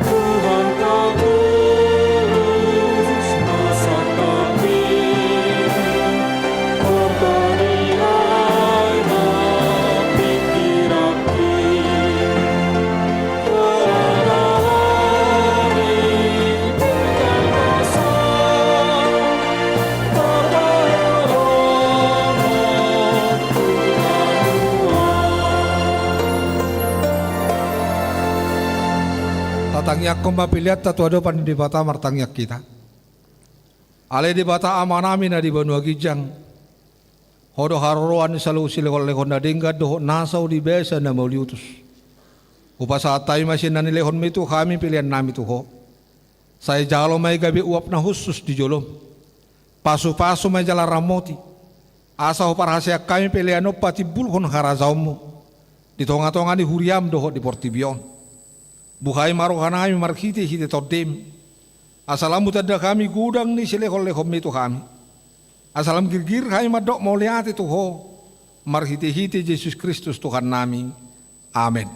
Tuhan kau urus masa kami, pertanian pikiraki, hari dengan masa, berbahaya rahmat Tatangyak kong mapiliat tatuado pan di bata martangyak kita. Ale di bata amanami na di Banua Gijang. Hodo haroroan ni salu silekol lekon na dingga doho nasaw di besa na mauliutus. Upasa tayo masin na nilehon mito kami pilihan nami tuho. Saya jalo may gabi uap na husus di jolom. Pasu-pasu may jala ramoti. Asa ho parahasya kami pilihan o pati bulhon harazaw mo. Di tonga-tonga ni huriam doho di Portibion. Buhay marohanami marhiti-hiti todem. Asalam mutada kami gudang ni silekol-lekol mito kami. Asalam girgir kami madok mauliati tuho. Marhiti-hiti Yesus Kristus Tuhan nami. Amin.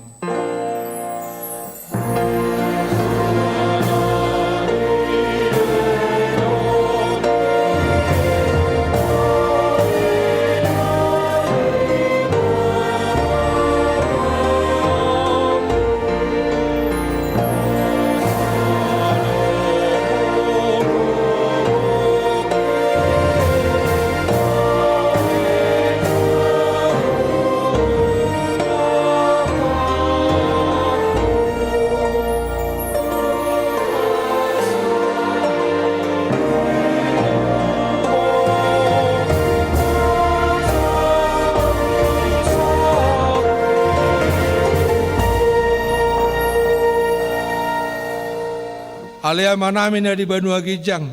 Alea manami na di Banua Gijang.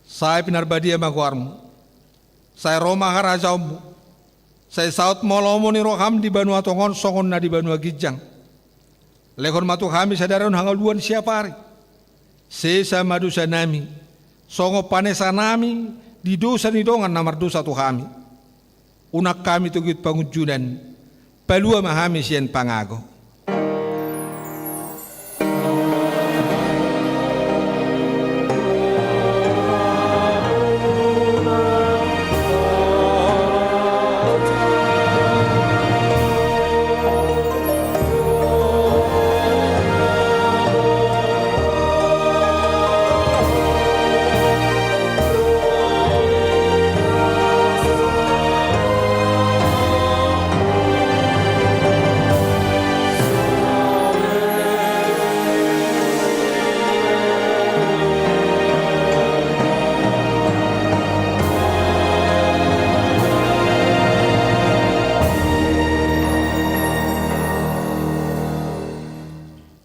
Saya pinarbadia magwarmu. Saya Roma harazaumu. Saya saut molomo ni roham di Banua Tongon songon na di Banua Gijang. Lekon matu kami sadaron hangaluan siapa hari. Sesa madusa nami. Songo panesa nami di dosa ni dongan namar dosa tu kami. Unak kami tugit pangujunan. Palua mahami sian pangago.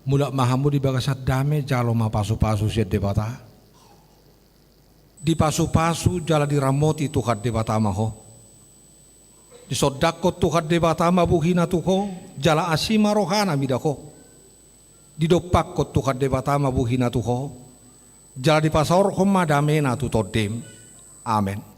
Mulak mahamu di bagasat dame jalo ma pasu-pasu siat debata. Di pasu-pasu jala di ramoti Tuhan debata maho. Di sodako Tuhan debata mabuhina tuho jala asima rohana midako. Di dopako Tuhan debata mabuhina tuho jala di pasor homa damena tu todem. Amen.